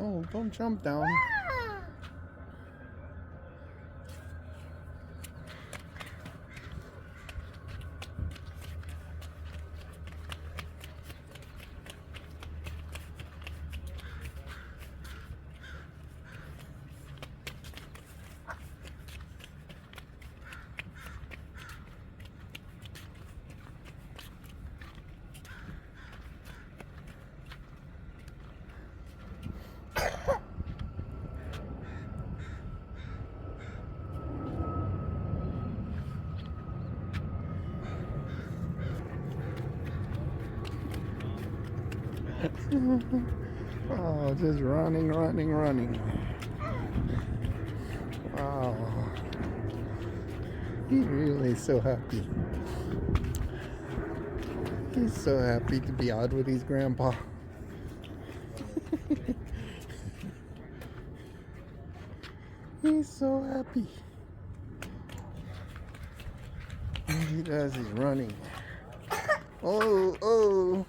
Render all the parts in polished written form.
Oh, don't jump down. Oh, just running, running, running. Wow. He's really so happy. He's so happy to be out with his grandpa. He's so happy. All he does is running. Oh, oh.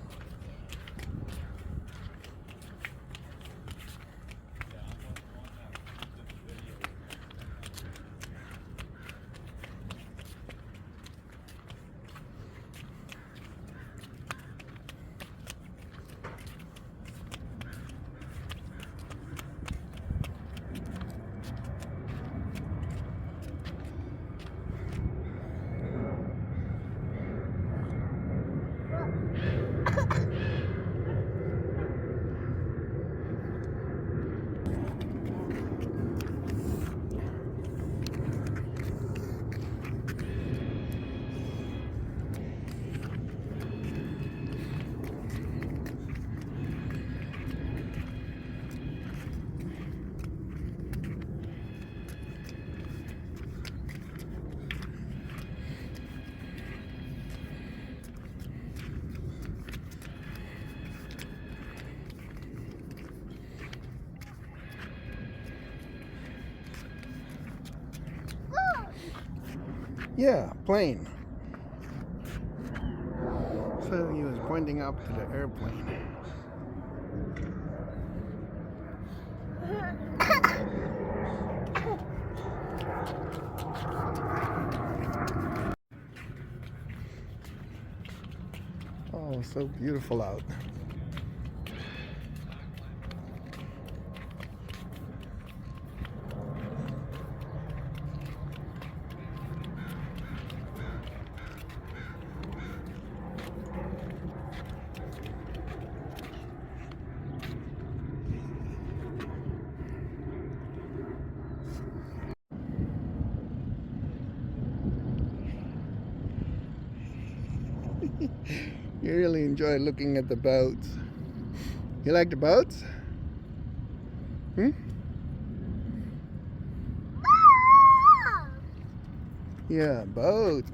Yeah, plane. So he was pointing up to the airplane. Oh, so beautiful out. You really enjoy looking at the boats. You like the boats? Hmm? Yeah, boats.